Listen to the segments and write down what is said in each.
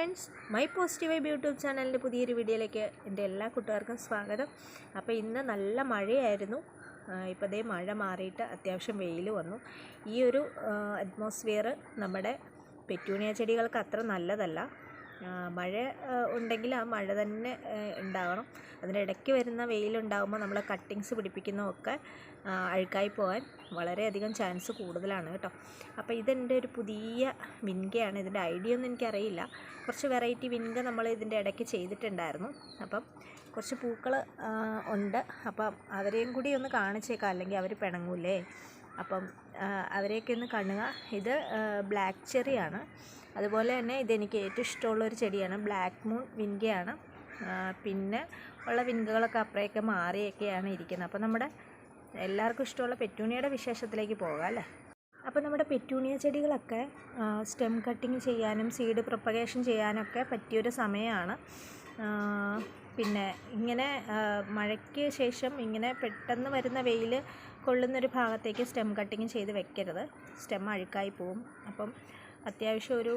Friends, my positive vibe YouTube ചാനലിൻ്റെ പുതിയൊരു വീഡിയോയിലേക്ക് എൻ്റെ എല്ലാ കൂട്ടുകാർക്കും സ്വാഗതം. അപ്പോൾ ഇന്ന് നല്ല മഴയായിരുന്നു. ഇപ്പോൾ ദേ മഴ മാറിയിട്ട് അത്യാവശ്യം വെയിൽ വന്നു. ഈ ഒരു അറ്റ്മോസ്ഫിയർ നമ്മുടെ പെറ്റൂണിയ ചെടികൾക്ക് അത്ര നല്ലതല്ല. മഴ ഉണ്ടെങ്കിൽ ആ മഴ തന്നെ ഉണ്ടാകണം. അതിനിടയ്ക്ക് വരുന്ന വെയിലുണ്ടാകുമ്പോൾ നമ്മൾ കട്ടിങ്സ് പിടിപ്പിക്കുന്നതൊക്കെ അഴുക്കായി പോകാൻ വളരെയധികം ചാൻസ് കൂടുതലാണ് കേട്ടോ. അപ്പോൾ ഇതെൻ്റെ ഒരു പുതിയ വിൻഗയാണ്. ഇതിൻ്റെ ഐഡിയ ഒന്നും എനിക്കറിയില്ല. കുറച്ച് വെറൈറ്റി വിൻഗ നമ്മൾ ഇതിൻ്റെ ഇടയ്ക്ക് ചെയ്തിട്ടുണ്ടായിരുന്നു. അപ്പം കുറച്ച് പൂക്കൾ ഉണ്ട്. അപ്പം അവരെയും കൂടി ഒന്ന് കാണിച്ചേക്കാം, അല്ലെങ്കിൽ അവർ പിണങ്ങൂലേ. അപ്പം അവരെയൊക്കെ ഒന്ന് കാണുക. ഇത് ബ്ലാക്ക് ചെറിയാണ്. അതുപോലെ തന്നെ ഇതെനിക്ക് ഏറ്റവും ഇഷ്ടമുള്ളൊരു ചെടിയാണ്. ബ്ലാക്ക് മൂൺ വിൻഗയാണ്. പിന്നെ ഉള്ള വിൻഗകളൊക്കെ അപ്പുറയൊക്കെ മാറിയൊക്കെയാണ് ഇരിക്കുന്നത്. അപ്പോൾ നമ്മുടെ എല്ലാവർക്കും ഇഷ്ടമുള്ള പെറ്റൂണിയയുടെ വിശേഷത്തിലേക്ക് പോകാം അല്ലേ. അപ്പോൾ നമ്മുടെ പെറ്റൂണിയ ചെടികളൊക്കെ സ്റ്റെം കട്ടിങ് ചെയ്യാനും സീഡ് പ്രൊപ്പഗേഷൻ ചെയ്യാനൊക്കെ പറ്റിയൊരു സമയമാണ്. പിന്നെ ഇങ്ങനെ മഴയ്ക്ക് ശേഷം ഇങ്ങനെ പെട്ടെന്ന് വരുന്ന വെയിൽ കൊള്ളുന്നൊരു ഭാഗത്തേക്ക് സ്റ്റെം കട്ടിങ് ചെയ്ത് വെക്കരുത്. സ്റ്റെം അഴുക്കായി പോവും. അപ്പം അത്യാവശ്യം ഒരു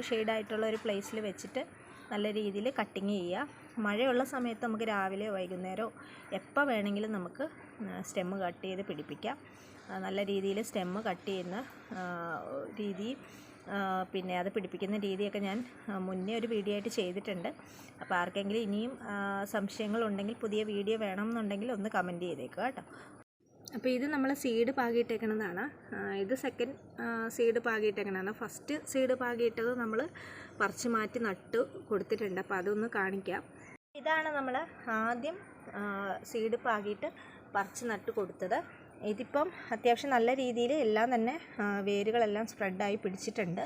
ഷെയ്ഡായിട്ടുള്ള ഒരു പ്ലേസിൽ വെച്ചിട്ട് നല്ല രീതിയിൽ കട്ടിങ് ചെയ്യുക. മഴയുള്ള സമയത്ത് നമുക്ക് രാവിലെയോ വൈകുന്നേരമോ എപ്പോൾ വേണമെങ്കിലും നമുക്ക് സ്റ്റെമ്മ് കട്ട് ചെയ്ത് പിടിപ്പിക്കാം. നല്ല രീതിയിൽ സ്റ്റെമ്മ് കട്ട് ചെയ്യുന്ന രീതി, പിന്നെ അത് പിടിപ്പിക്കുന്ന രീതിയൊക്കെ ഞാൻ മുന്നേ ഒരു വീഡിയോ ആയിട്ട് ചെയ്തിട്ടുണ്ട്. അപ്പോൾ ആർക്കെങ്കിലും ഇനിയും സംശയങ്ങളുണ്ടെങ്കിൽ പുതിയ വീഡിയോ വേണമെന്നുണ്ടെങ്കിൽ ഒന്ന് കമൻറ്റ് ചെയ്തേക്കുക കേട്ടോ. അപ്പോൾ ഇത് നമ്മൾ സീഡ് പാകിയിട്ടേക്കുന്നതാണ്. ഇത് സെക്കൻഡ് സീഡ് പാകിയിട്ടേക്കുന്നതാണ്. ഫസ്റ്റ് സീഡ് പാകിയിട്ടത് നമ്മൾ പറിച്ച് മാറ്റി നട്ട് കൊടുത്തിട്ടുണ്ട്. അപ്പോൾ അതൊന്ന് കാണിക്കാം. ഇതാണ് നമ്മൾ ആദ്യം സീഡ് പാകിയിട്ട് പറിച്ച് നട്ട് കൊടുത്തത്. ഇതിപ്പം അത്യാവശ്യം നല്ല രീതിയിൽ എല്ലാം തന്നെ വേരുകളെല്ലാം സ്പ്രെഡായി പിടിച്ചിട്ടുണ്ട്.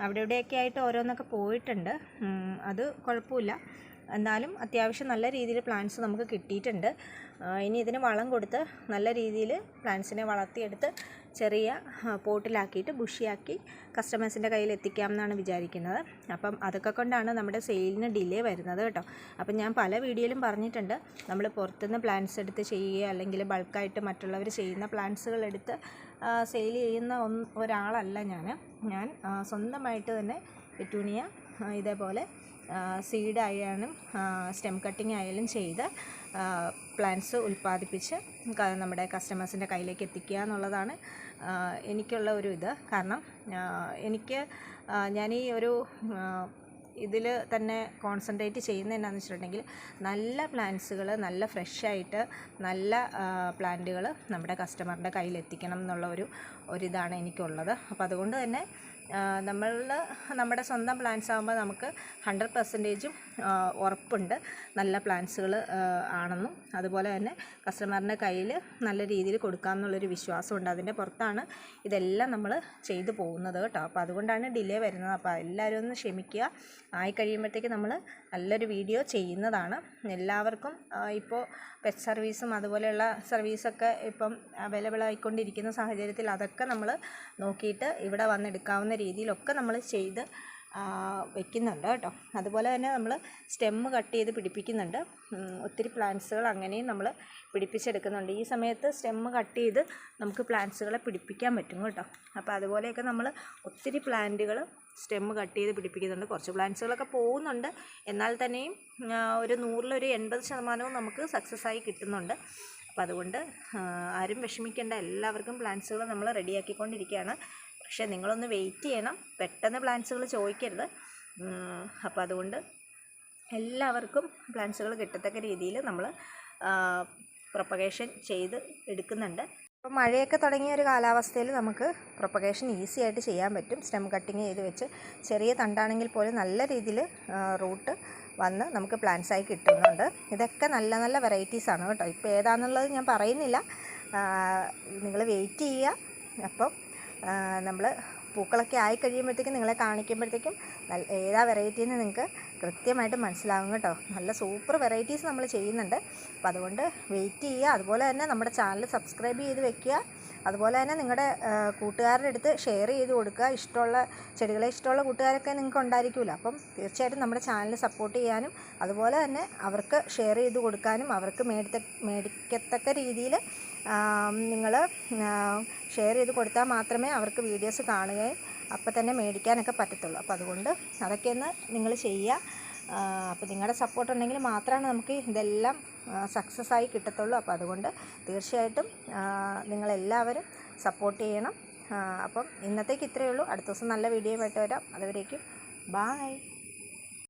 അവിടെ ഇവിടെയൊക്കെ ആയിട്ട് ഓരോന്നൊക്കെ പോയിട്ടുണ്ട്. അത് കുഴപ്പമില്ല. എന്നാലും അത്യാവശ്യം നല്ല രീതിയിൽ പ്ലാന്റ്സ് നമുക്ക് കിട്ടിയിട്ടുണ്ട്. ഇനി ഇതിന് വളം കൊടുത്ത് നല്ല രീതിയിൽ പ്ലാന്റ്സിനെ വളർത്തിയെടുത്ത് ചെറിയ പോട്ടിലാക്കിയിട്ട് ബുഷിയാക്കി കസ്റ്റമേഴ്സിൻ്റെ കയ്യിൽ എത്തിക്കാം എന്നാണ് വിചാരിക്കുന്നത്. അപ്പം അതൊക്കെ കൊണ്ടാണ് നമ്മുടെ സെയിലിന് ഡിലേ വരുന്നത് കേട്ടോ. അപ്പം ഞാൻ പല വീഡിയോയിലും പറഞ്ഞിട്ടുണ്ട്, നമ്മൾ പുറത്തുനിന്ന് പ്ലാന്റ്സ് എടുത്ത് ചെയ്യുക അല്ലെങ്കിൽ ബൾക്കായിട്ട് മറ്റുള്ളവർ ചെയ്യുന്ന പ്ലാന്റ്സുകൾ എടുത്ത് സെയിൽ ചെയ്യുന്ന ഒരാളല്ല ഞാൻ സ്വന്തമായിട്ട് തന്നെ പെറ്റൂണിയ ഇതേപോലെ സീഡ് ആയാലും സ്റ്റെം കട്ടിങ് ആയാലും ചെയ്ത് പ്ലാന്റ്സ് ഉൽപ്പാദിപ്പിച്ച് നമ്മുടെ കസ്റ്റമേഴ്സിൻ്റെ കയ്യിലേക്ക് എത്തിക്കുക എന്നുള്ളതാണ് എനിക്കുള്ള ഒരു ഇത്. കാരണം ഞാൻ ഈ ഒരു ഇതിൽ തന്നെ കോൺസെൻട്രേറ്റ് ചെയ്യുന്നത് എന്താണെന്ന് വെച്ചിട്ടുണ്ടെങ്കിൽ നല്ല പ്ലാന്റ്സുകൾ, നല്ല ഫ്രഷായിട്ട് നല്ല പ്ലാന്റുകൾ നമ്മുടെ കസ്റ്റമറിൻ്റെ കയ്യിൽ എത്തിക്കണം എന്നുള്ള ഒരിതാണ് എനിക്കുള്ളത്. അപ്പോൾ അതുകൊണ്ട് തന്നെ നമ്മുടെ സ്വന്തം പ്ലാന്റ്സ് ആകുമ്പോൾ നമുക്ക് 100% ഉറപ്പുണ്ട് നല്ല പ്ലാന്റ്സുകൾ ആണെന്നും. അതുപോലെ തന്നെ കസ്റ്റമറിൻ്റെ കയ്യിൽ നല്ല രീതിയിൽ കൊടുക്കാമെന്നുള്ളൊരു വിശ്വാസമുണ്ട്. അതിൻ്റെ പുറത്താണ് ഇതെല്ലാം നമ്മൾ ചെയ്തു പോകുന്നത് കേട്ടോ. അപ്പോൾ അതുകൊണ്ടാണ് ഡിലേ വരുന്നത്. അപ്പോൾ എല്ലാവരും ഒന്ന് ക്ഷമിക്കുക. ആയി കഴിയുമ്പോഴത്തേക്ക് നമ്മൾ നല്ലൊരു വീഡിയോ ചെയ്യുന്നതാണ്. എല്ലാവർക്കും ഇപ്പോൾ പെറ്റ് സർവീസും അതുപോലെയുള്ള സർവീസൊക്കെ ഇപ്പം അവൈലബിൾ ആയിക്കൊണ്ടിരിക്കുന്ന സാഹചര്യത്തിൽ അതൊക്കെ നമ്മൾ നോക്കിയിട്ട് ഇവിടെ വന്നെടുക്കാവുന്ന രീതിയിലൊക്കെ നമ്മൾ ചെയ്ത് വയ്ക്കുന്നുണ്ട് കേട്ടോ. അതുപോലെ തന്നെ നമ്മൾ സ്റ്റെമ്മ് കട്ട് ചെയ്ത് പിടിപ്പിക്കുന്നുണ്ട്. ഒത്തിരി പ്ലാന്റ്സുകൾ അങ്ങനെയും നമ്മൾ പിടിപ്പിച്ചെടുക്കുന്നുണ്ട്. ഈ സമയത്ത് സ്റ്റെമ്മ് കട്ട് ചെയ്ത് നമുക്ക് പ്ലാന്റ്സുകളെ പിടിപ്പിക്കാൻ പറ്റും കേട്ടോ. അപ്പോൾ അതുപോലെയൊക്കെ നമ്മൾ ഒത്തിരി പ്ലാന്റുകൾ സ്റ്റെമ്മ് കട്ട് ചെയ്ത് പിടിപ്പിക്കുന്നുണ്ട്. കുറച്ച് പ്ലാന്റ്സുകളൊക്കെ പോകുന്നുണ്ട്. എന്നാൽ തന്നെയും ഒരു 100-ഒരു 80% നമുക്ക് സക്സസ് ആയി കിട്ടുന്നുണ്ട്. അപ്പോൾ അതുകൊണ്ട് ആരും വിഷമിക്കേണ്ട. എല്ലാവർക്കും പ്ലാന്റ്സുകൾ നമ്മൾ റെഡിയാക്കിക്കൊണ്ടിരിക്കുകയാണ്. പക്ഷേ നിങ്ങളൊന്ന് വെയിറ്റ് ചെയ്യണം. പെട്ടെന്ന് പ്ലാന്റ്സുകൾ ചോദിക്കരുത്. അപ്പോൾ അതുകൊണ്ട് എല്ലാവർക്കും പ്ലാന്റ്സുകൾ കിട്ടത്തക്ക രീതിയിൽ നമ്മൾ പ്രൊപ്പഗേഷൻ ചെയ്ത് എടുക്കുന്നുണ്ട്. അപ്പോൾ മഴയൊക്കെ തുടങ്ങിയ ഒരു കാലാവസ്ഥയിൽ നമുക്ക് പ്രൊപ്പഗേഷൻ ഈസി ആയിട്ട് ചെയ്യാൻ പറ്റും. സ്റ്റെം കട്ടിങ് ചെയ്ത് വെച്ച് ചെറിയ തണ്ടാണെങ്കിൽ പോലും നല്ല രീതിയിൽ റൂട്ട് വന്ന് നമുക്ക് പ്ലാന്റ്സായി കിട്ടുന്നുണ്ട്. ഇതൊക്കെ നല്ല നല്ല വെറൈറ്റീസാണ് കേട്ടോ. ഇപ്പോൾ ഏതാണെന്നുള്ളത് ഞാൻ പറയുന്നില്ല, നിങ്ങൾ വെയിറ്റ് ചെയ്യുക. അപ്പം നമ്മൾ പൂക്കളൊക്കെ ആയി കഴിയുമ്പോഴത്തേക്കും നിങ്ങളെ കാണിക്കുമ്പോഴത്തേക്കും ഏതാ വെറൈറ്റിന്ന് നിങ്ങൾക്ക് കൃത്യമായിട്ട് മനസ്സിലാകും കേട്ടോ. നല്ല സൂപ്പർ വെറൈറ്റീസ് നമ്മൾ ചെയ്യുന്നുണ്ട്. അപ്പോൾ അതുകൊണ്ട് വെയിറ്റ് ചെയ്യുക. അതുപോലെ തന്നെ നമ്മുടെ ചാനൽ സബ്സ്ക്രൈബ് ചെയ്ത് വെക്കുക. അതുപോലെ തന്നെ നിങ്ങളുടെ കൂട്ടുകാരുടെ അടുത്ത് ഷെയർ ചെയ്ത് കൊടുക്കുക. ഇഷ്ടമുള്ള ചെടികളെ ഇഷ്ടമുള്ള കൂട്ടുകാരൊക്കെ നിങ്ങൾക്ക് ഉണ്ടായിരിക്കുമല്ലോ. അപ്പം തീർച്ചയായിട്ടും നമ്മുടെ ചാനൽ സപ്പോർട്ട് ചെയ്യാനും അതുപോലെ തന്നെ അവർക്ക് ഷെയർ ചെയ്ത് കൊടുക്കാനും അവർക്ക് മേടിക്കത്തക്ക രീതിയിൽ നിങ്ങൾ ഷെയർ ചെയ്ത് കൊടുത്താൽ മാത്രമേ അവർക്ക് വീഡിയോസ് കാണുകയും അപ്പോൾ തന്നെ മേടിക്കാനൊക്കെ പറ്റത്തുള്ളൂ. അപ്പോൾ അതുകൊണ്ട് അതൊക്കെ ഒന്ന് നിങ്ങൾ ചെയ്യുക. അപ്പോൾ നിങ്ങളുടെ സപ്പോർട്ട് ഉണ്ടെങ്കിൽ മാത്രമാണ് നമുക്ക് ഇതെല്ലാം സക്സസ് ആയി കിട്ടത്തുള്ളൂ. അപ്പോൾ അതുകൊണ്ട് തീർച്ചയായിട്ടും നിങ്ങളെല്ലാവരും സപ്പോർട്ട് ചെയ്യണം. അപ്പം ഇന്നത്തേക്ക് ഇത്രയേ ഉള്ളൂ. അടുത്ത ദിവസം നല്ല വീഡിയോ ആയിട്ട് വരാം. അതുവരേക്കും ബായ്.